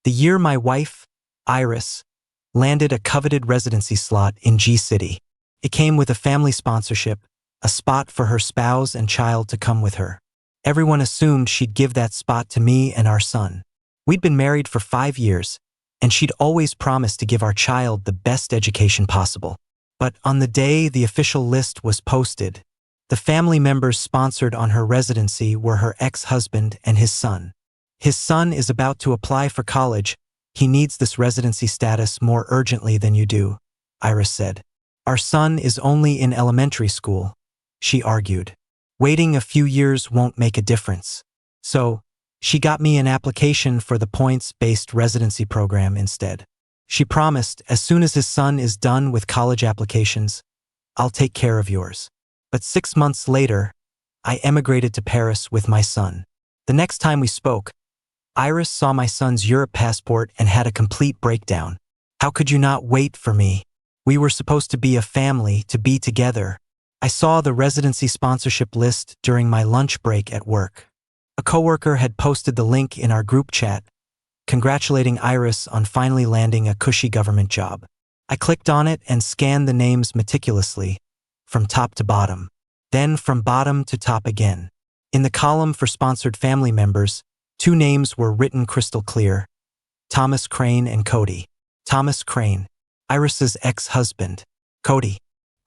The year my wife, Iris, landed a coveted residency slot in G City. It came with a family sponsorship, a spot for her spouse and child to come with her. Everyone assumed she'd give that spot to me and our son. We'd been married for 5 years, and she'd always promised to give our child the best education possible. But on the day the official list was posted, the family members sponsored on her residency were her ex-husband and his son. His son is about to apply for college. He needs this residency status more urgently than you do, Iris said. Our son is only in elementary school, she argued. Waiting a few years won't make a difference. So, she got me an application for the points-based residency program instead. She promised, as soon as his son is done with college applications, I'll take care of yours. But 6 months later, I emigrated to Paris with my son. The next time we spoke, Iris saw my son's Europe passport and had a complete breakdown. How could you not wait for me? We were supposed to be a family, to be together. I saw the residency sponsorship list during my lunch break at work. A coworker had posted the link in our group chat, congratulating Iris on finally landing a cushy government job. I clicked on it and scanned the names meticulously, from top to bottom, then from bottom to top again. In the column for sponsored family members, 2 names were written crystal clear: Thomas Crane and Cody. Thomas Crane, Iris's ex-husband. Cody,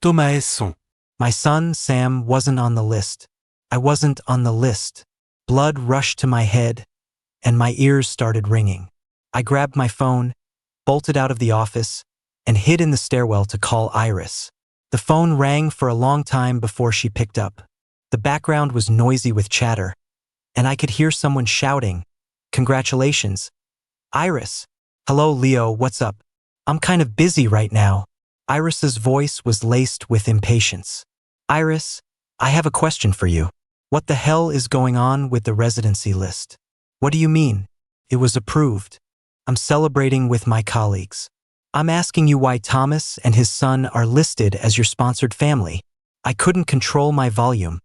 Thomas Hesson. my son, Sam, wasn't on the list. I wasn't on the list. Blood rushed to my head, and my ears started ringing. I grabbed my phone, bolted out of the office, and hid in the stairwell to call Iris. The phone rang for a long time before she picked up. The background was noisy with chatter, and I could hear someone shouting, "Congratulations, Iris." "Hello, Leo, what's up? I'm kind of busy right now." Iris's voice was laced with impatience. "Iris, I have a question for you. What the hell is going on with the residency list?" "What do you mean? It was approved. I'm celebrating with my colleagues. I'm asking you why Thomas and his son are listed as your sponsored family." I couldn't control my volume,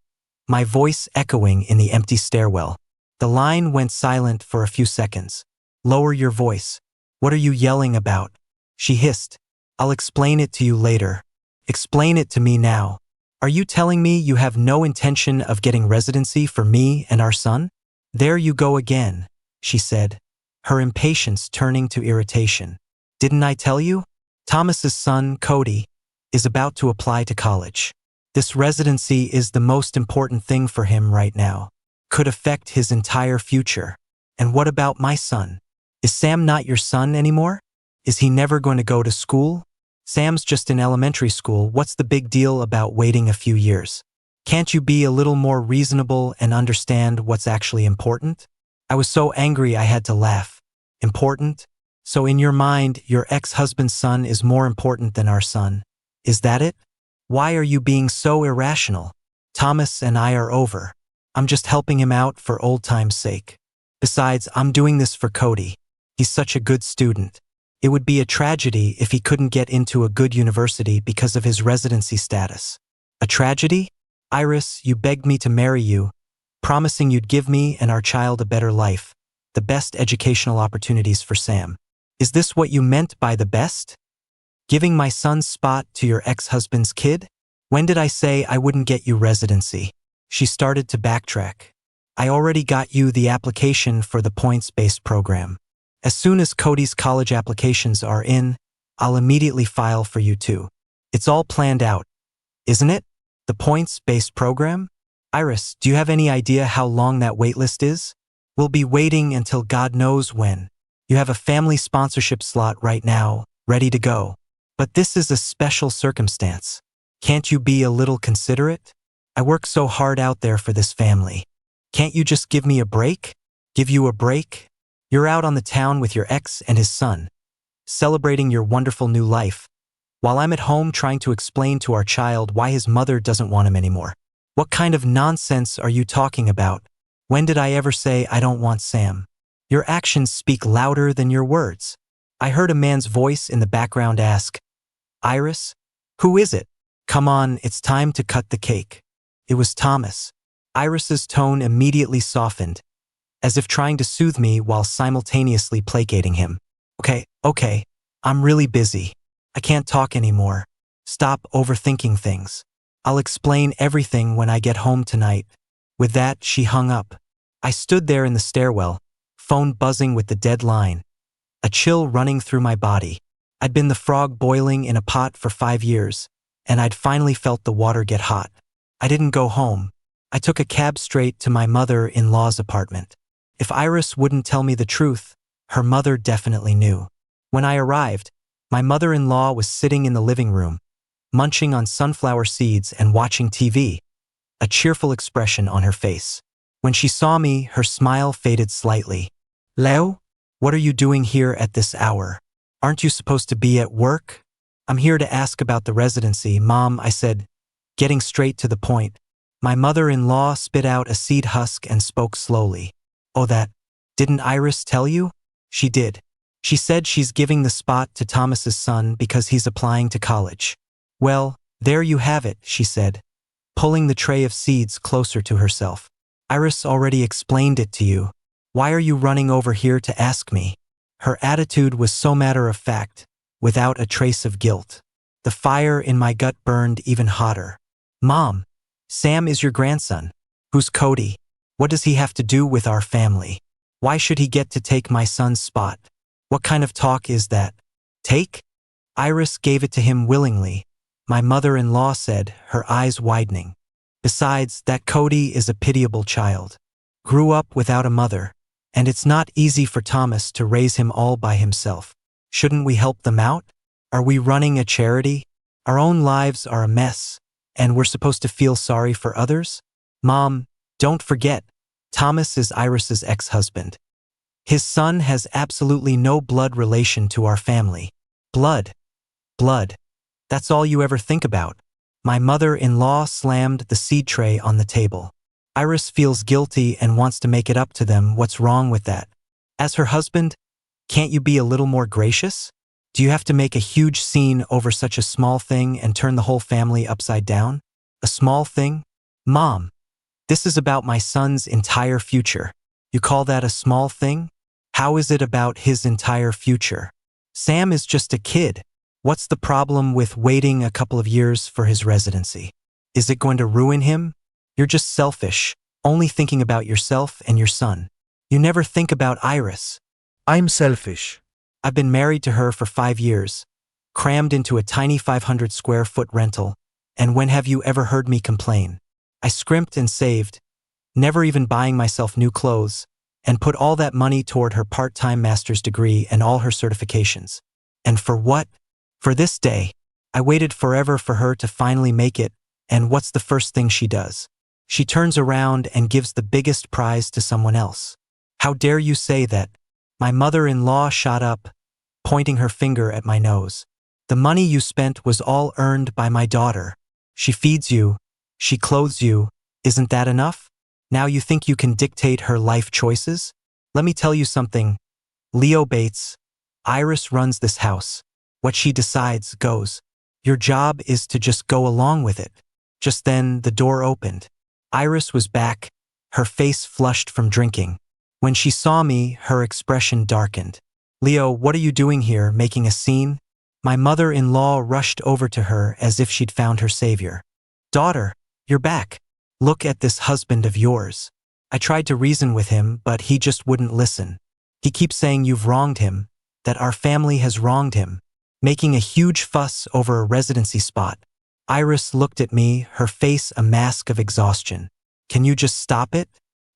my voice echoing in the empty stairwell. The line went silent for a few seconds. "Lower your voice. What are you yelling about?" she hissed. "I'll explain it to you later." "Explain it to me now. Are you telling me you have no intention of getting residency for me and our son?" "There you go again," she said, her impatience turning to irritation. "Didn't I tell you? Thomas's son, Cody, is about to apply to college. This residency is the most important thing for him right now. Could affect his entire future. And what about my son? Is Sam not your son anymore? Is he never going to go to school? Sam's just in elementary school. What's the big deal about waiting a few years? Can't you be a little more reasonable and understand what's actually important?" I was so angry I had to laugh. "Important? So in your mind, your ex-husband's son is more important than our son. Is that it? Why are you being so irrational? Thomas and I are over. I'm just helping him out for old time's sake. Besides, I'm doing this for Cody. He's such a good student. It would be a tragedy if he couldn't get into a good university because of his residency status." "A tragedy? Iris, you begged me to marry you, promising you'd give me and our child a better life, the best educational opportunities for Sam. Is this what you meant by the best? Giving my son's spot to your ex-husband's kid? When did I say I wouldn't get you residency?" She started to backtrack. "I already got you the application for the points-based program. As soon as Cody's college applications are in, I'll immediately file for you too. It's all planned out, isn't it? The points-based program? Iris, do you have any idea how long that waitlist is? We'll be waiting until God knows when. You have a family sponsorship slot right now, ready to go. But this is a special circumstance. Can't you be a little considerate? I work so hard out there for this family. Can't you just give me a break? Give you a break? You're out on the town with your ex and his son, celebrating your wonderful new life, while I'm at home trying to explain to our child why his mother doesn't want him anymore. What kind of nonsense are you talking about? When did I ever say I don't want Sam? Your actions speak louder than your words." I heard a man's voice in the background ask, "Iris? Who is it? Come on, it's time to cut the cake." It was Thomas. Iris's tone immediately softened. as if trying to soothe me while simultaneously placating him. Okay, I'm really busy. I can't talk anymore. Stop overthinking things. I'll explain everything when I get home tonight. With that, she hung up. I stood there in the stairwell, phone buzzing with the dead line, a chill running through my body. I'd been the frog boiling in a pot for 5 years, and I'd finally felt the water get hot. I didn't go home. I took a cab straight to my mother-in-law's apartment. If Iris wouldn't tell me the truth, her mother definitely knew. When I arrived, my mother-in-law was sitting in the living room, munching on sunflower seeds and watching TV, a cheerful expression on her face. When she saw me, her smile faded slightly. "Leo, what are you doing here at this hour? Aren't you supposed to be at work?" "I'm here to ask about the residency, Mom," I said, getting straight to the point. My mother-in-law spit out a seed husk and spoke slowly. "Oh, that. Didn't Iris tell you?" "She did. She said she's giving the spot to Thomas's son because he's applying to college." "Well, there you have it," she said, pulling the tray of seeds closer to herself. "Iris already explained it to you. Why are you running over here to ask me?" Her attitude was so matter-of-fact, without a trace of guilt. The fire in my gut burned even hotter. "Mom, Sam is your grandson. Who's Cody? What does he have to do with our family? Why should he get to take my son's spot? What kind of talk is that?" "Take?" "Iris gave it to him willingly," my mother-in-law said, her eyes widening. "Besides, that Cody is a pitiable child. Grew up without a mother, and it's not easy for Thomas to raise him all by himself. Shouldn't we help them out? Are we running a charity? Our own lives are a mess, and we're supposed to feel sorry for others?" "Mom, don't forget, Thomas is Iris's ex-husband. His son has absolutely no blood relation to our family." Blood. That's all you ever think about." My mother-in-law slammed the seed tray on the table. "Iris feels guilty and wants to make it up to them. What's wrong with that? As her husband, can't you be a little more gracious? Do you have to make a huge scene over such a small thing and turn the whole family upside down? A small thing? Mom, this is about my son's entire future. You call that a small thing? How is it about his entire future? Sam is just a kid. What's the problem with waiting a couple of years for his residency? Is it going to ruin him? You're just selfish, only thinking about yourself and your son. You never think about Iris." "I'm selfish." "I've been married to her for 5 years, crammed into a tiny 500 square foot rental, and when have you ever heard me complain? I scrimped and saved, never even buying myself new clothes, and put all that money toward her part-time master's degree and all her certifications. And for what? For this day. I waited forever for her to finally make it, and what's the first thing she does? She turns around and gives the biggest prize to someone else. How dare you say that?" My mother-in-law shot up, pointing her finger at my nose. "The money you spent was all earned by my daughter. She feeds you, she clothes you. Isn't that enough? Now you think you can dictate her life choices? Let me tell you something, Leo Bates. Iris runs this house. What she decides goes. Your job is to just go along with it." Just then, the door opened. Iris was back, her face flushed from drinking. When she saw me, her expression darkened. "Leo, what are you doing here, making a scene?" My mother-in-law rushed over to her as if she'd found her savior. "Daughter, you're back. Look at this husband of yours." I tried to reason with him, but he just wouldn't listen. He keeps saying you've wronged him, that our family has wronged him, making a huge fuss over a residency spot. Iris looked at me, her face a mask of exhaustion. "Can you just stop it?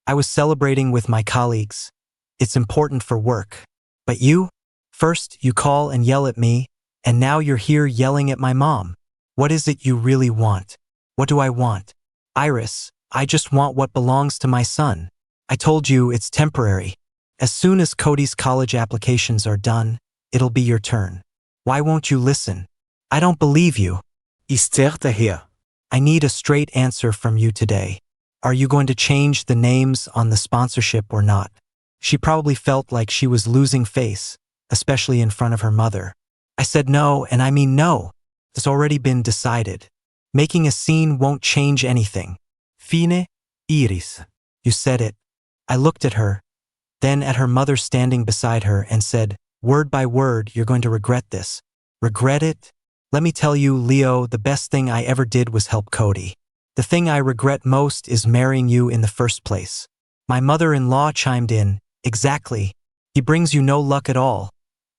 I was celebrating with my colleagues. It's important for work. But you? First, you call and yell at me, and now you're here yelling at my mom. What is it you really want?" "What do I want?" "Iris, I just want what belongs to my son. I told you it's temporary. As soon as Cody's college applications are done, it'll be your turn. Why won't you listen? I don't believe you." "Esther here." "I need a straight answer from you today. Are you going to change the names on the sponsorship or not?" She probably felt like she was losing face, especially in front of her mother. I said no, and I mean no. It's already been decided. Making a scene won't change anything. Fine, Iris. You said it. I looked at her, Then at her mother standing beside her and said, "Word by word, you're going to regret this." Regret it? Let me tell you, Leo, the best thing I ever did was help Cody. The thing I regret most is marrying you in the first place. My mother-in-law chimed in, "Exactly. He brings you no luck at all.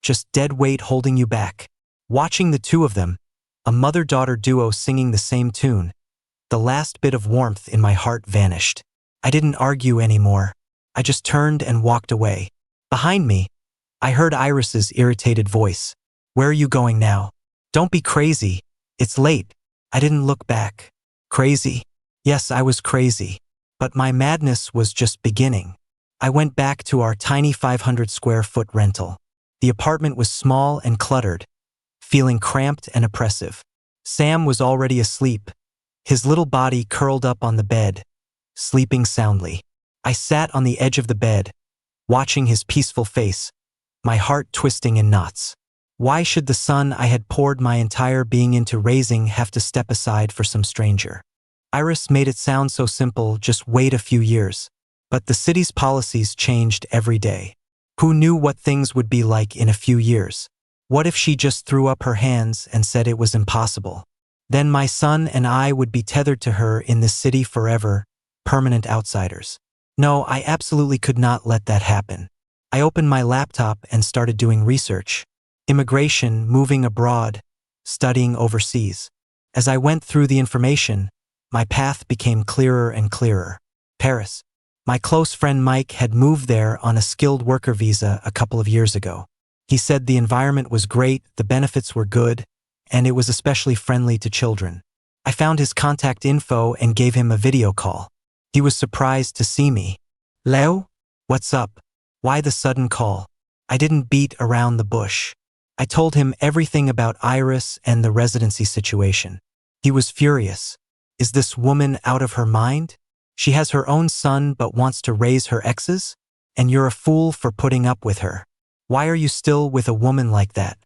Just dead weight holding you back." Watching the two of them, a mother-daughter duo singing the same tune, the last bit of warmth in my heart vanished. I didn't argue anymore. I just turned and walked away. Behind me, I heard Iris's irritated voice. "Where are you going now? Don't be crazy. It's late." I didn't look back. Crazy? Yes, I was crazy. But my madness was just beginning. I went back to our tiny 500 square foot rental. The apartment was small and cluttered, feeling cramped and oppressive. Sam was already asleep, his little body curled up on the bed, sleeping soundly. I sat on the edge of the bed, watching his peaceful face, my heart twisting in knots. Why should the son I had poured my entire being into raising have to step aside for some stranger? Iris made it sound so simple, just wait a few years. But the city's policies changed every day. Who knew what things would be like in a few years? What if she just threw up her hands and said it was impossible? Then my son and I would be tethered to her in this city forever, permanent outsiders. No, I absolutely could not let that happen. I opened my laptop and started doing research. Immigration, moving abroad, studying overseas. As I went through the information, my path became clearer and clearer. Paris. My close friend Mike had moved there on a skilled worker visa a couple of years ago. He said the environment was great, the benefits were good, and it was especially friendly to children. I found his contact info and gave him a video call. He was surprised to see me. "Leo? What's up? Why the sudden call?" I didn't beat around the bush. I told him everything about Iris and the residency situation. He was furious. Is this woman out of her mind? She has her own son but wants to raise her exes? And you're a fool for putting up with her. Why are you still with a woman like that?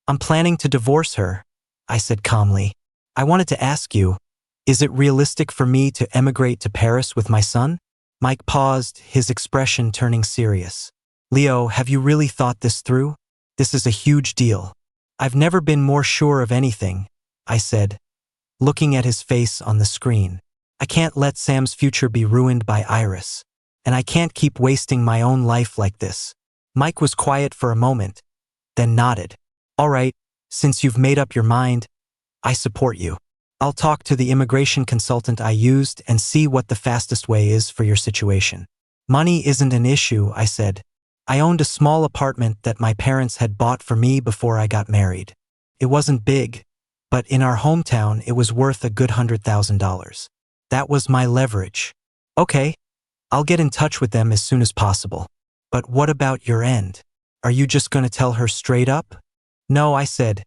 I'm planning to divorce her, I said calmly. I wanted to ask you, is it realistic for me to emigrate to Paris with my son? Mike paused, his expression turning serious. Leo, have you really thought this through? This is a huge deal. I've never been more sure of anything, I said, looking at his face on the screen. I can't let Sam's future be ruined by Iris, and I can't keep wasting my own life like this. Mike was quiet for a moment, then nodded. All right, since you've made up your mind, I support you. I'll talk to the immigration consultant I used and see what the fastest way is for your situation. Money isn't an issue, I said. I owned a small apartment that my parents had bought for me before I got married. It wasn't big, but in our hometown it was worth a good $100,000. That was my leverage. Okay, I'll get in touch with them as soon as possible. But what about your end? Are you just going to tell her straight up? No, I said,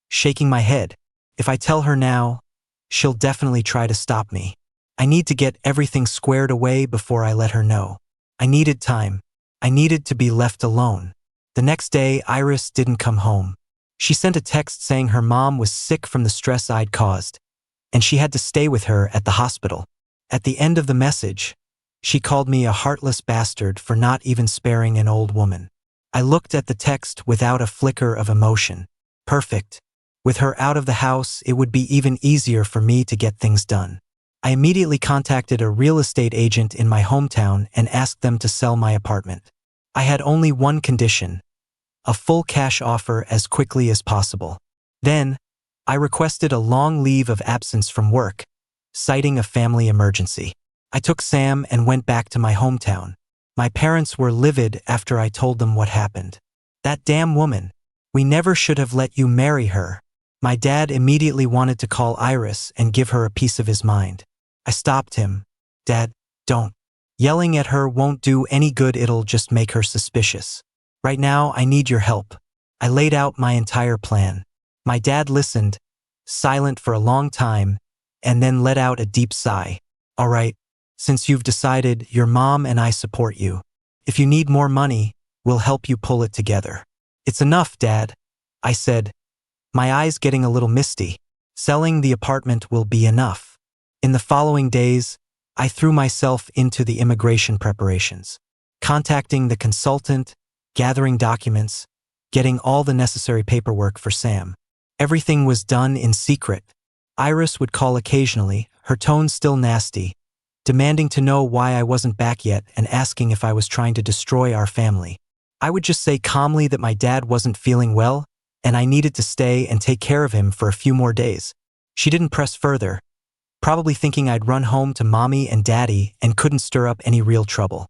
shaking my head. If I tell her now, she'll definitely try to stop me. I need to get everything squared away before I let her know. I needed time. I needed to be left alone. The next day, Iris didn't come home. She sent a text saying her mom was sick from the stress I'd caused, and she had to stay with her at the hospital. At the end of the message, she called me a heartless bastard for not even sparing an old woman. I looked at the text without a flicker of emotion. Perfect. With her out of the house, it would be even easier for me to get things done. I immediately contacted a real estate agent in my hometown and asked them to sell my apartment. I had only one condition: a full cash offer as quickly as possible. Then, I requested a long leave of absence from work, citing a family emergency. I took Sam and went back to my hometown. My parents were livid after I told them what happened. That damn woman. We never should have let you marry her. My dad immediately wanted to call Iris and give her a piece of his mind. I stopped him. Dad, don't. Yelling at her won't do any good, it'll just make her suspicious. Right now, I need your help. I laid out my entire plan. My dad listened, silent for a long time, and then let out a deep sigh. All right, since you've decided, your mom and I support you. If you need more money, we'll help you pull it together. It's enough, Dad, I said, my eyes getting a little misty. Selling the apartment will be enough. In the following days, I threw myself into the immigration preparations. contacting the consultant, gathering documents, getting all the necessary paperwork for Sam. Everything was done in secret. Iris would call occasionally, her tone still nasty, demanding to know why I wasn't back yet and asking if I was trying to destroy our family. I would just say calmly that my dad wasn't feeling well and I needed to stay and take care of him for a few more days. She didn't press further, probably thinking I'd run home to mommy and daddy and couldn't stir up any real trouble.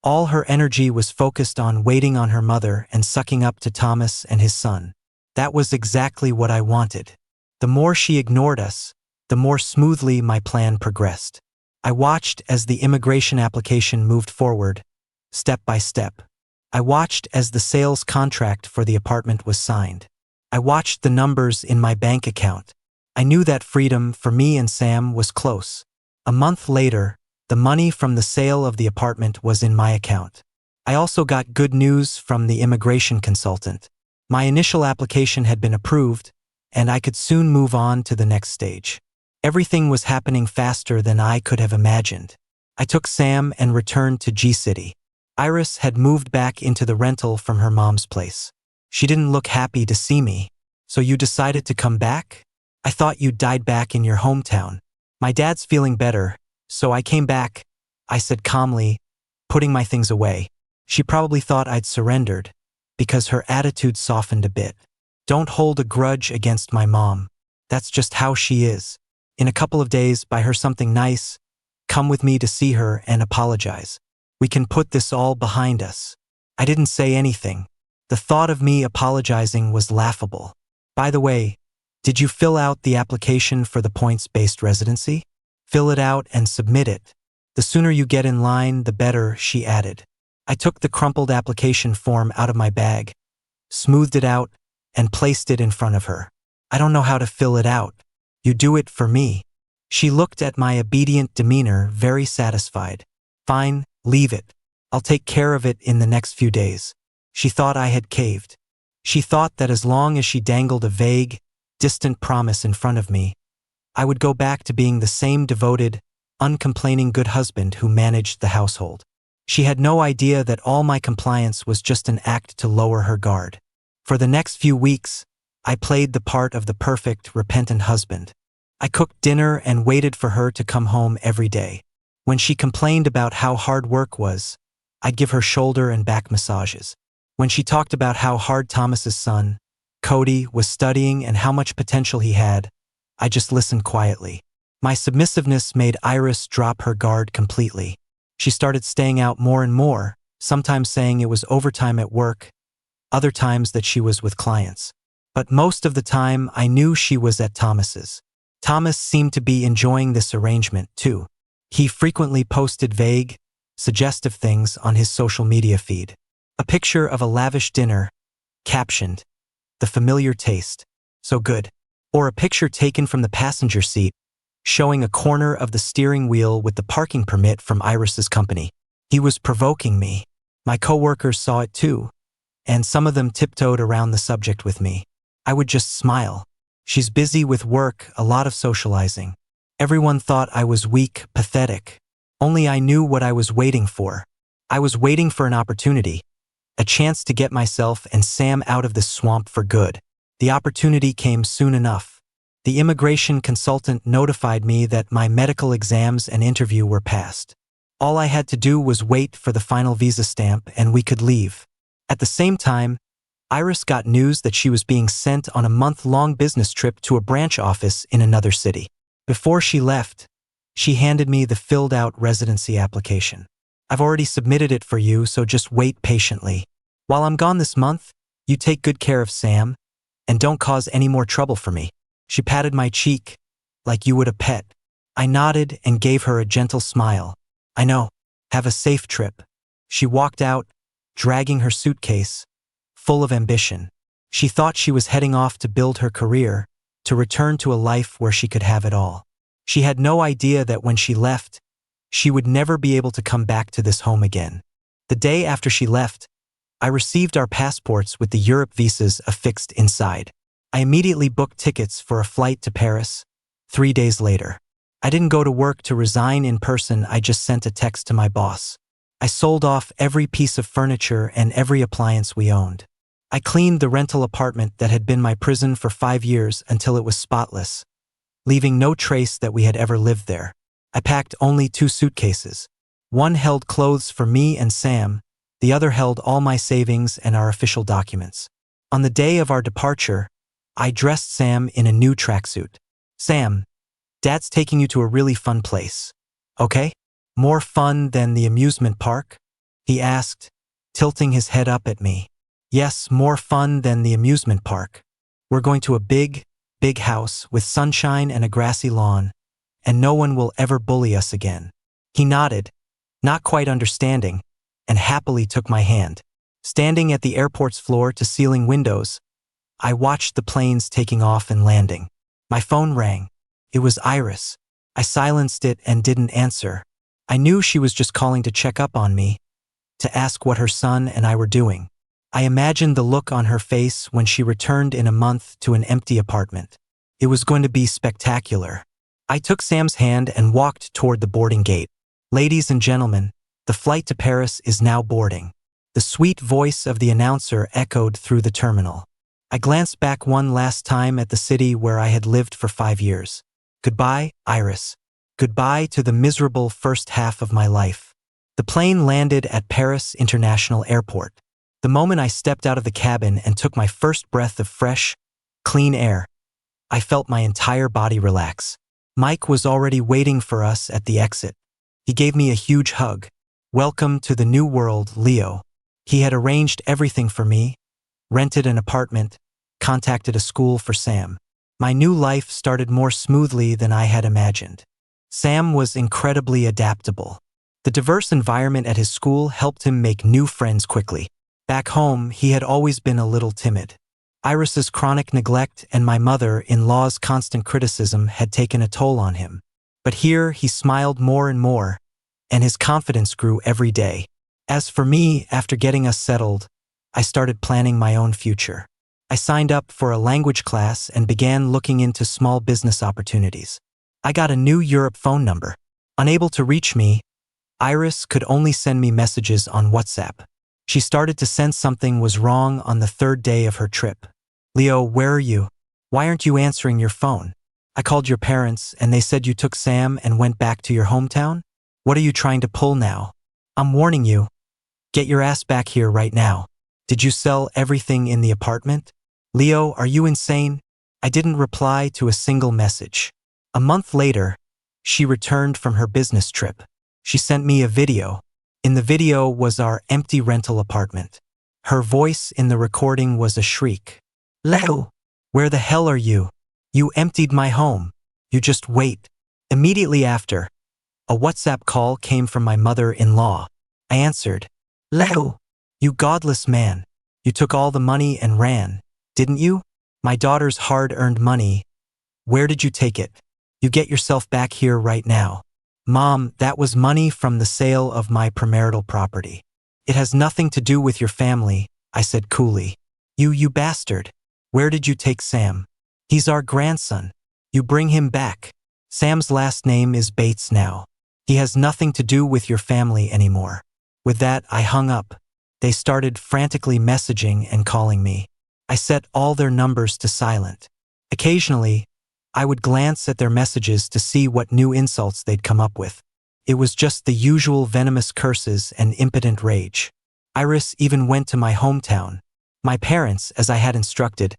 All her energy was focused on waiting on her mother and sucking up to Thomas and his son. That was exactly what I wanted. The more she ignored us, the more smoothly my plan progressed. I watched as the immigration application moved forward, step by step. I watched as the sales contract for the apartment was signed. I watched the numbers in my bank account. I knew that freedom for me and Sam was close. A month later, the money from the sale of the apartment was in my account. I also got good news from the immigration consultant. My initial application had been approved, and I could soon move on to the next stage. Everything was happening faster than I could have imagined. I took Sam and returned to G-City. Iris had moved back into the rental from her mom's place. She didn't look happy to see me. "So you decided to come back? I thought you died back in your hometown." "My dad's feeling better, so I came back," I said calmly, putting my things away. She probably thought I'd surrendered, because her attitude softened a bit. "Don't hold a grudge against my mom. That's just how she is. In a couple of days, buy her something nice, come with me to see her and apologize. We can put this all behind us." I didn't say anything. The thought of me apologizing was laughable. "By the way, did you fill out the application for the points-based residency? Fill it out and submit it. The sooner you get in line, the better," she added. I took the crumpled application form out of my bag, smoothed it out, and placed it in front of her. "I don't know how to fill it out. You do it for me." She looked at my obedient demeanor, very satisfied. "Fine, leave it. I'll take care of it in the next few days." She thought I had caved. She thought that as long as she dangled a vague, distant promise in front of me, I would go back to being the same devoted, uncomplaining good husband who managed the household. She had no idea that all my compliance was just an act to lower her guard. For the next few weeks, I played the part of the perfect, repentant husband. I cooked dinner and waited for her to come home every day. When she complained about how hard work was, I'd give her shoulder and back massages. When she talked about how hard Thomas's son, Cody, was studying and how much potential he had, I just listened quietly. My submissiveness made Iris drop her guard completely. She started staying out more and more, sometimes saying it was overtime at work, other times that she was with clients. But most of the time, I knew she was at Thomas's. Thomas seemed to be enjoying this arrangement, too. He frequently posted vague, suggestive things on his social media feed. A picture of a lavish dinner, captioned, "The familiar taste, so good." Or a picture taken from the passenger seat, showing a corner of the steering wheel with the parking permit from Iris's company. He was provoking me. My coworkers saw it too, and some of them tiptoed around the subject with me. I would just smile. "She's busy with work, a lot of socializing." Everyone thought I was weak, pathetic. Only I knew what I was waiting for. I was waiting for an opportunity, a chance to get myself and Sam out of this swamp for good. The opportunity came soon enough. The immigration consultant notified me that my medical exams and interview were passed. All I had to do was wait for the final visa stamp and we could leave. At the same time, Iris got news that she was being sent on a month-long business trip to a branch office in another city. Before she left, she handed me the filled-out residency application. "I've already submitted it for you, so just wait patiently. While I'm gone this month, you take good care of Sam, and don't cause any more trouble for me." She patted my cheek, like you would a pet. I nodded and gave her a gentle smile. "I know. Have a safe trip." She walked out, dragging her suitcase, full of ambition. She thought she was heading off to build her career, to return to a life where she could have it all. She had no idea that when she left, she would never be able to come back to this home again. The day after she left, I received our passports with the Europe visas affixed inside. I immediately booked tickets for a flight to Paris 3 days later. I didn't go to work to resign in person, I just sent a text to my boss. I sold off every piece of furniture and every appliance we owned. I cleaned the rental apartment that had been my prison for 5 years until it was spotless, leaving no trace that we had ever lived there. I packed only 2 suitcases. One held clothes for me and Sam, the other held all my savings and our official documents. On the day of our departure, I dressed Sam in a new tracksuit. Sam, Dad's taking you to a really fun place. Okay? More fun than the amusement park? He asked, tilting his head up at me. Yes, more fun than the amusement park. We're going to a big, big house with sunshine and a grassy lawn, and no one will ever bully us again. He nodded, not quite understanding, and happily took my hand. Standing at the airport's floor-to-ceiling windows, I watched the planes taking off and landing. My phone rang. It was Iris. I silenced it and didn't answer. I knew she was just calling to check up on me, to ask what her son and I were doing. I imagined the look on her face when she returned in a month to an empty apartment. It was going to be spectacular. I took Sam's hand and walked toward the boarding gate. Ladies and gentlemen, the flight to Paris is now boarding. The sweet voice of the announcer echoed through the terminal. I glanced back one last time at the city where I had lived for 5 years. Goodbye, Iris. Goodbye to the miserable first half of my life. The plane landed at Paris International Airport. The moment I stepped out of the cabin and took my first breath of fresh, clean air, I felt my entire body relax. Mike was already waiting for us at the exit. He gave me a huge hug. Welcome to the new world, Leo. He had arranged everything for me, rented an apartment, contacted a school for Sam. My new life started more smoothly than I had imagined. Sam was incredibly adaptable. The diverse environment at his school helped him make new friends quickly. Back home, he had always been a little timid. Iris's chronic neglect and my mother-in-law's constant criticism had taken a toll on him. But here, he smiled more and more, and his confidence grew every day. As for me, after getting us settled, I started planning my own future. I signed up for a language class and began looking into small business opportunities. I got a new Europe phone number. Unable to reach me, Iris could only send me messages on WhatsApp. She started to sense something was wrong on the 3rd day of her trip. Leo, where are you? Why aren't you answering your phone? I called your parents and they said you took Sam and went back to your hometown? What are you trying to pull now? I'm warning you. Get your ass back here right now. Did you sell everything in the apartment? Leo, are you insane? I didn't reply to a single message. A month later, she returned from her business trip. She sent me a video. In the video was our empty rental apartment. Her voice in the recording was a shriek. Leo, where the hell are you? You emptied my home. You just wait. Immediately after, a WhatsApp call came from my mother-in-law. I answered. Leo, you godless man. You took all the money and ran, didn't you? My daughter's hard-earned money. Where did you take it? You get yourself back here right now. Mom, that was money from the sale of my premarital property. It has nothing to do with your family, I said coolly. You bastard. Where did you take Sam? He's our grandson. You bring him back. Sam's last name is Bates now. He has nothing to do with your family anymore. With that, I hung up. They started frantically messaging and calling me. I set all their numbers to silent. Occasionally, I would glance at their messages to see what new insults they'd come up with. It was just the usual venomous curses and impotent rage. Iris even went to my hometown. My parents, as I had instructed,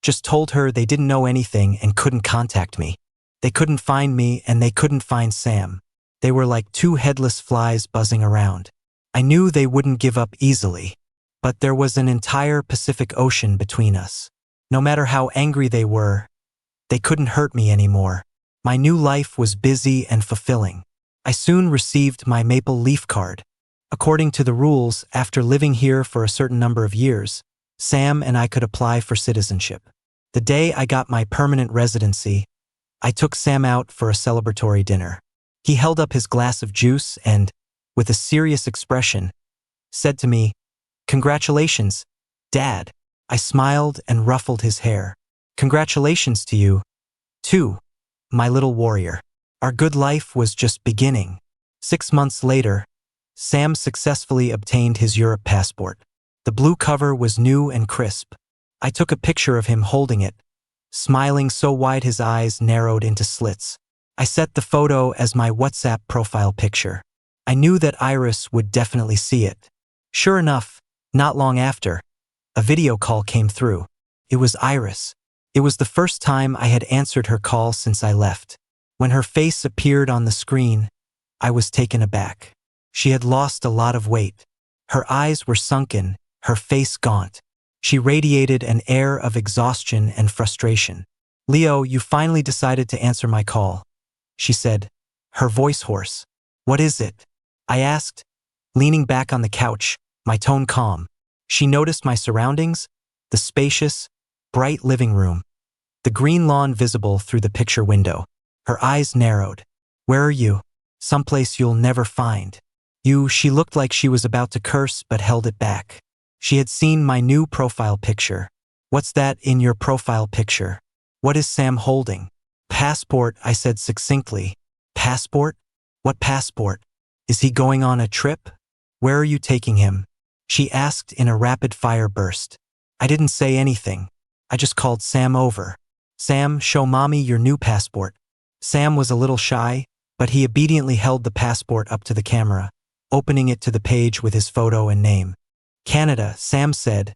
just told her they didn't know anything and couldn't contact me. They couldn't find me and they couldn't find Sam. They were like 2 headless flies buzzing around. I knew they wouldn't give up easily, but there was an entire Pacific Ocean between us. No matter how angry they were, they couldn't hurt me anymore. My new life was busy and fulfilling. I soon received my maple leaf card. According to the rules, after living here for a certain number of years, Sam and I could apply for citizenship. The day I got my permanent residency, I took Sam out for a celebratory dinner. He held up his glass of juice and, with a serious expression, said to me, "Congratulations, Dad." I smiled and ruffled his hair. "Congratulations to you, too, my little warrior. Our good life was just beginning." 6 months later, Sam successfully obtained his Europe passport. The blue cover was new and crisp. I took a picture of him holding it, smiling so wide his eyes narrowed into slits. I set the photo as my WhatsApp profile picture. I knew that Iris would definitely see it. Sure enough, not long after, a video call came through. It was Iris. It was the first time I had answered her call since I left. When her face appeared on the screen, I was taken aback. She had lost a lot of weight. Her eyes were sunken, her face gaunt. She radiated an air of exhaustion and frustration. "Leo, you finally decided to answer my call," she said, her voice hoarse. "What is it?" I asked, leaning back on the couch, my tone calm. She noticed my surroundings, the spacious, bright living room, the green lawn visible through the picture window. Her eyes narrowed. "Where are you?" "Someplace you'll never find." "You," she looked like she was about to curse but held it back. She had seen my new profile picture. "What's that in your profile picture? What is Sam holding?" "Passport," I said succinctly. "Passport? What passport? Is he going on a trip? Where are you taking him?" she asked in a rapid-fire burst. I didn't say anything. I just called Sam over. "Sam, show mommy your new passport." Sam was a little shy, but he obediently held the passport up to the camera, opening it to the page with his photo and name. "Canada," Sam said,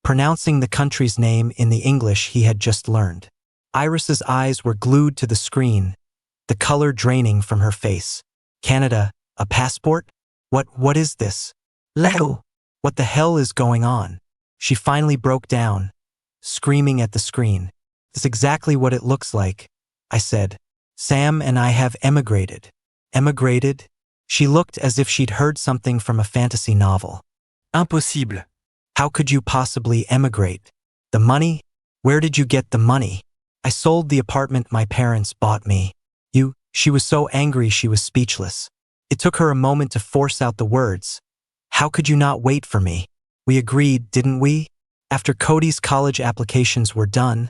pronouncing the country's name in the English he had just learned. Iris's eyes were glued to the screen, the color draining from her face. "Canada, a passport? What is this?" "Leo, what the hell is going on?" She finally broke down, screaming at the screen. "It's exactly what it looks like," I said. "Sam and I have emigrated." "Emigrated?" She looked as if she'd heard something from a fantasy novel. Impossible. "How could you possibly emigrate? The money? Where did you get the money?" "I sold the apartment my parents bought me." "You?" She was so angry she was speechless. It took her a moment to force out the words. "How could you not wait for me? We agreed, didn't we? After Cody's college applications were done,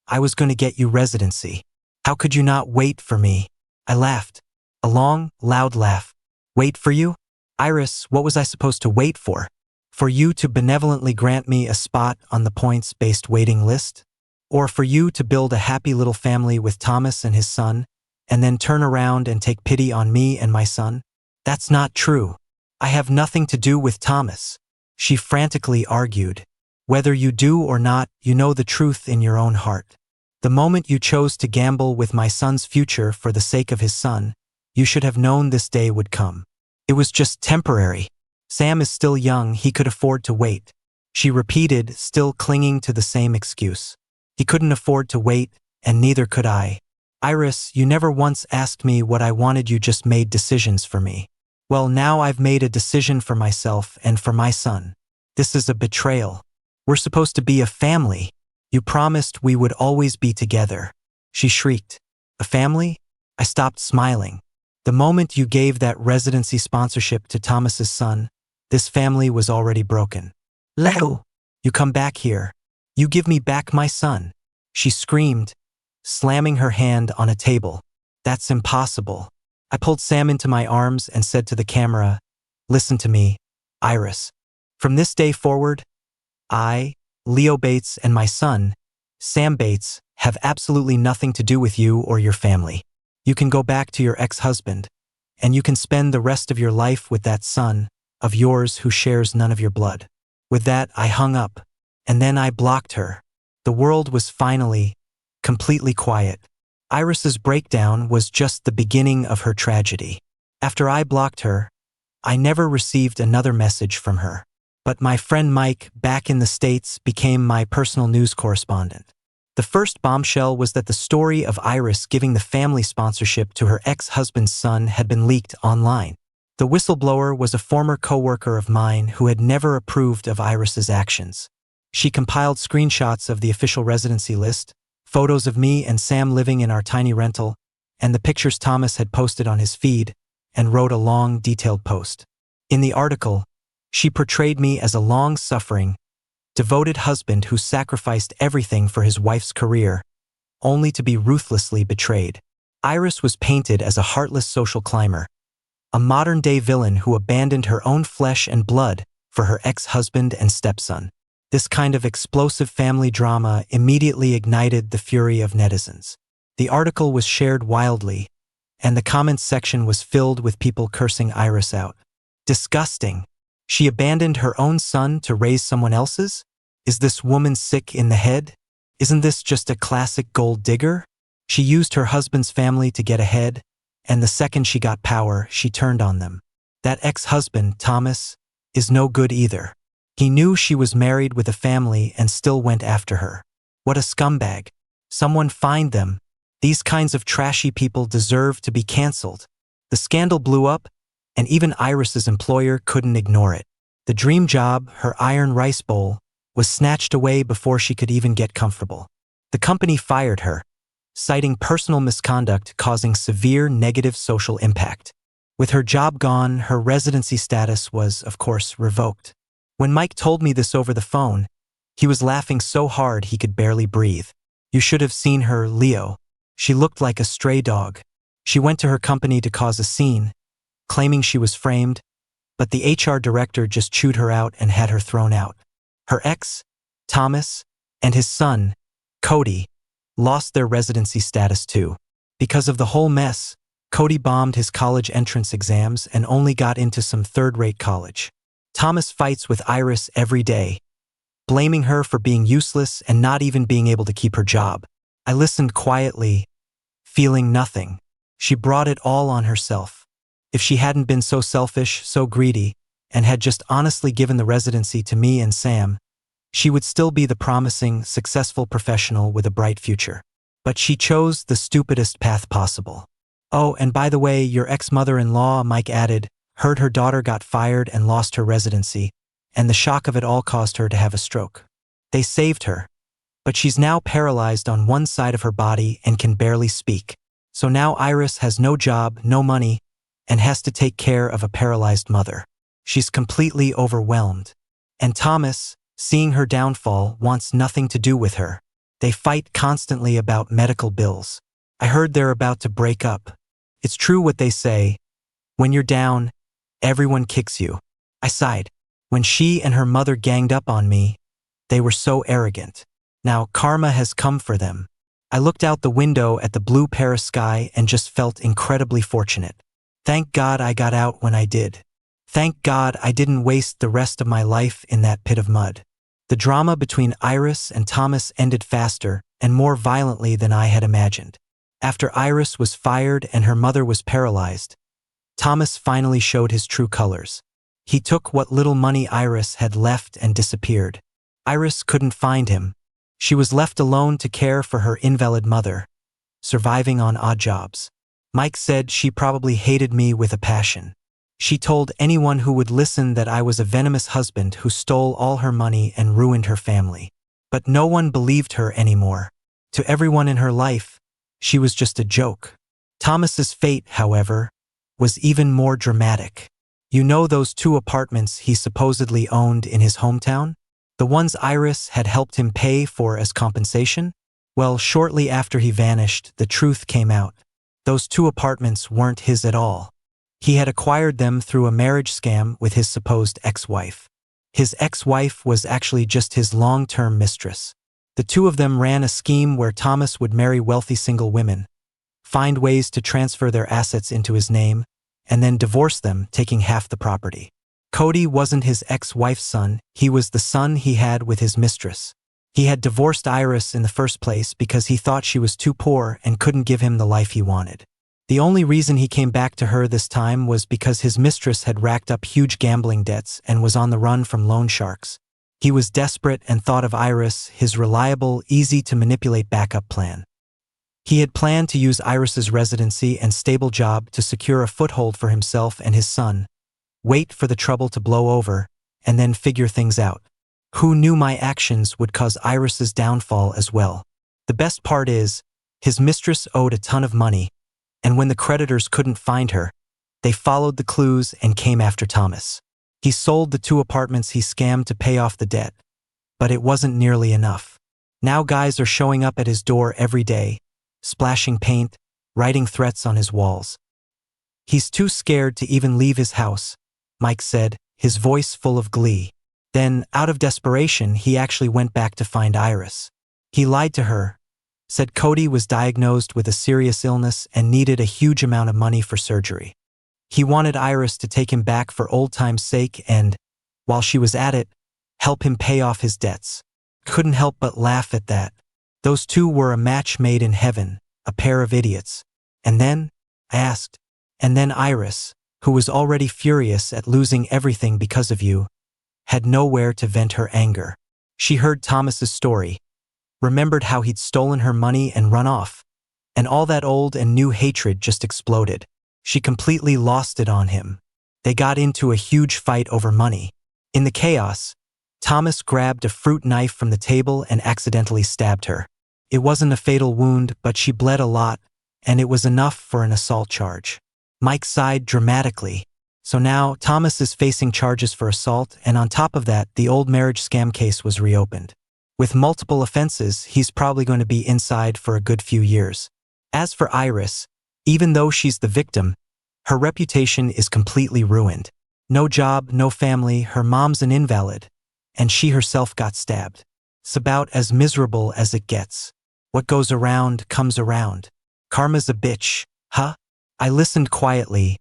I was going to get you residency. How could you not wait for me?" I laughed. A long, loud laugh. "Wait for you? Iris, what was I supposed to wait for? For you to benevolently grant me a spot on the points-based waiting list? Or for you to build a happy little family with Thomas and his son, and then turn around and take pity on me and my son? That's not true. I have nothing to do with Thomas," she frantically argued. "Whether you do or not, you know the truth in your own heart. The moment you chose to gamble with my son's future for the sake of his son, you should have known this day would come. It was just temporary. Sam is still young, he could afford to wait," she repeated, still clinging to the same excuse. "He couldn't afford to wait, and neither could I. Iris, you never once asked me what I wanted, you just made decisions for me. Well, now I've made a decision for myself and for my son. This is a betrayal. We're supposed to be a family. You promised we would always be together," she shrieked. "A family?" I stopped smiling. "The moment you gave that residency sponsorship to Thomas's son, this family was already broken. Leo, you come back here. You give me back my son," she screamed, slamming her hand on a table. "That's impossible." I pulled Sam into my arms and said to the camera, "Listen to me, Iris. From this day forward, I, Leo Bates, and my son, Sam Bates, have absolutely nothing to do with you or your family. You can go back to your ex-husband, and you can spend the rest of your life with that son of yours who shares none of your blood." With that, I hung up, and then I blocked her. The world was finally, completely quiet. Iris's breakdown was just the beginning of her tragedy. After I blocked her, I never received another message from her. But my friend Mike, back in the States, became my personal news correspondent. The first bombshell was that the story of Iris giving the family sponsorship to her ex-husband's son had been leaked online. The whistleblower was a former coworker of mine who had never approved of Iris's actions. She compiled screenshots of the official residency list, photos of me and Sam living in our tiny rental, and the pictures Thomas had posted on his feed, and wrote a long, detailed post. In the article, she portrayed me as a long-suffering, devoted husband who sacrificed everything for his wife's career, only to be ruthlessly betrayed. Iris was painted as a heartless social climber, a modern-day villain who abandoned her own flesh and blood for her ex-husband and stepson. This kind of explosive family drama immediately ignited the fury of netizens. The article was shared wildly, and the comments section was filled with people cursing Iris out. Disgusting. She abandoned her own son to raise someone else's? Is this woman sick in the head? Isn't this just a classic gold digger? She used her husband's family to get ahead, and the second she got power, she turned on them. That ex-husband, Thomas, is no good either. He knew she was married with a family and still went after her. What a scumbag. Someone find them. These kinds of trashy people deserve to be cancelled. The scandal blew up, and even Iris's employer couldn't ignore it. The dream job, her iron rice bowl, was snatched away before she could even get comfortable. The company fired her, citing personal misconduct causing severe negative social impact. With her job gone, her residency status was, of course, revoked. When Mike told me this over the phone, he was laughing so hard he could barely breathe. You should have seen her, Leo. She looked like a stray dog. She went to her company to cause a scene, claiming she was framed, but the HR director just chewed her out and had her thrown out. Her ex, Thomas, and his son, Cody, lost their residency status too. Because of the whole mess, Cody bombed his college entrance exams and only got into some third-rate college. Thomas fights with Iris every day, blaming her for being useless and not even being able to keep her job. I listened quietly, feeling nothing. She brought it all on herself. If she hadn't been so selfish, so greedy, and had just honestly given the residency to me and Sam, she would still be the promising, successful professional with a bright future. But she chose the stupidest path possible. Oh, and by the way, your ex-mother-in-law, Mike added, heard her daughter got fired and lost her residency, and the shock of it all caused her to have a stroke. They saved her, but she's now paralyzed on one side of her body and can barely speak. So now Iris has no job, no money, and has to take care of a paralyzed mother. She's completely overwhelmed. And Thomas, seeing her downfall, wants nothing to do with her. They fight constantly about medical bills. I heard they're about to break up. It's true what they say. When you're down, everyone kicks you. I sighed. When she and her mother ganged up on me, they were so arrogant. Now karma has come for them. I looked out the window at the blue Paris sky and just felt incredibly fortunate. Thank God I got out when I did. Thank God I didn't waste the rest of my life in that pit of mud. The drama between Iris and Thomas ended faster and more violently than I had imagined. After Iris was fired and her mother was paralyzed, Thomas finally showed his true colors. He took what little money Iris had left and disappeared. Iris couldn't find him. She was left alone to care for her invalid mother, surviving on odd jobs. Mike said she probably hated me with a passion. She told anyone who would listen that I was a venomous husband who stole all her money and ruined her family. But no one believed her anymore. To everyone in her life, she was just a joke. Thomas's fate, however, was even more dramatic. You know those 2 apartments he supposedly owned in his hometown? The ones Iris had helped him pay for as compensation? Well, shortly after he vanished, the truth came out. Those 2 apartments weren't his at all. He had acquired them through a marriage scam with his supposed ex-wife. His ex-wife was actually just his long-term mistress. The 2 of them ran a scheme where Thomas would marry wealthy single women, find ways to transfer their assets into his name, and then divorce them, taking half the property. Cody wasn't his ex-wife's son, he was the son he had with his mistress. He had divorced Iris in the first place because he thought she was too poor and couldn't give him the life he wanted. The only reason he came back to her this time was because his mistress had racked up huge gambling debts and was on the run from loan sharks. He was desperate and thought of Iris, his reliable, easy-to-manipulate backup plan. He had planned to use Iris's residency and stable job to secure a foothold for himself and his son, wait for the trouble to blow over, and then figure things out. Who knew my actions would cause Iris's downfall as well? The best part is, his mistress owed a ton of money, and when the creditors couldn't find her, they followed the clues and came after Thomas. He sold the 2 apartments he scammed to pay off the debt, but it wasn't nearly enough. Now guys are showing up at his door every day, splashing paint, writing threats on his walls. He's too scared to even leave his house, Mike said, his voice full of glee. Then, out of desperation, he actually went back to find Iris. He lied to her, said Cody was diagnosed with a serious illness and needed a huge amount of money for surgery. He wanted Iris to take him back for old time's sake and, while she was at it, help him pay off his debts. Couldn't help but laugh at that. Those two were a match made in heaven, a pair of idiots. And then, I asked, and then Iris, who was already furious at losing everything because of you, had nowhere to vent her anger. She heard Thomas's story, remembered how he'd stolen her money and run off, and all that old and new hatred just exploded. She completely lost it on him. They got into a huge fight over money. In the chaos, Thomas grabbed a fruit knife from the table and accidentally stabbed her. It wasn't a fatal wound, but she bled a lot, and it was enough for an assault charge. Mike sighed dramatically. So now, Thomas is facing charges for assault, and on top of that, the old marriage scam case was reopened. With multiple offenses, he's probably going to be inside for a good few years. As for Iris, even though she's the victim, her reputation is completely ruined. No job, no family, her mom's an invalid, and she herself got stabbed. It's about as miserable as it gets. What goes around comes around. Karma's a bitch, huh? I listened quietly,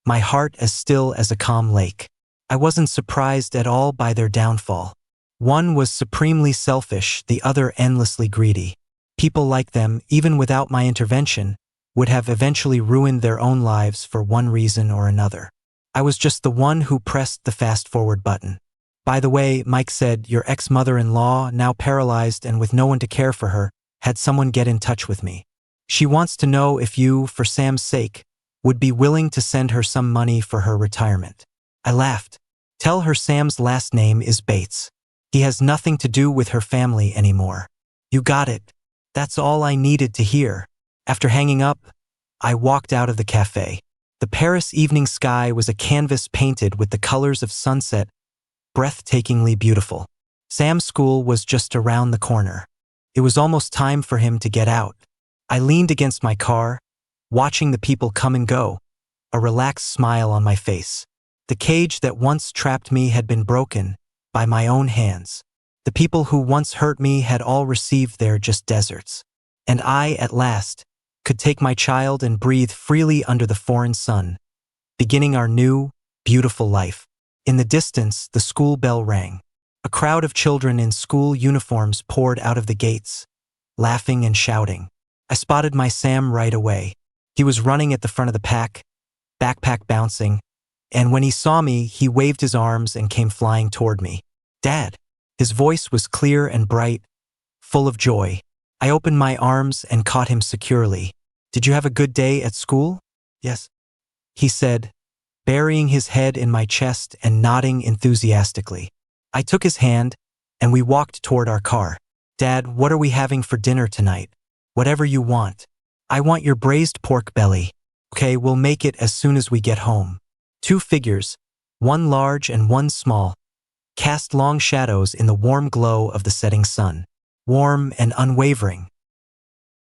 my heart as still as a calm lake. I wasn't surprised at all by their downfall. One was supremely selfish, the other endlessly greedy. People like them, even without my intervention, would have eventually ruined their own lives for one reason or another. I was just the one who pressed the fast-forward button. By the way, Mike said, your ex-mother-in-law, now paralyzed and with no one to care for her, had someone get in touch with me. She wants to know if you, for Sam's sake, would be willing to send her some money for her retirement. I laughed. Tell her Sam's last name is Bates. He has nothing to do with her family anymore. You got it. That's all I needed to hear. After hanging up, I walked out of the cafe. The Paris evening sky was a canvas painted with the colors of sunset, breathtakingly beautiful. Sam's school was just around the corner. It was almost time for him to get out. I leaned against my car, watching the people come and go, a relaxed smile on my face. The cage that once trapped me had been broken by my own hands. The people who once hurt me had all received their just deserts. And I, at last, could take my child and breathe freely under the foreign sun, beginning our new, beautiful life. In the distance, the school bell rang. A crowd of children in school uniforms poured out of the gates, laughing and shouting. I spotted my Sam right away. He was running at the front of the pack, backpack bouncing, and when he saw me, he waved his arms and came flying toward me. Dad! His voice was clear and bright, full of joy. I opened my arms and caught him securely. Did you have a good day at school? Yes, he said, burying his head in my chest and nodding enthusiastically. I took his hand, and we walked toward our car. Dad, what are we having for dinner tonight? Whatever you want. I want your braised pork belly. Okay, we'll make it as soon as we get home. Two figures, one large and one small, cast long shadows in the warm glow of the setting sun. Warm and unwavering.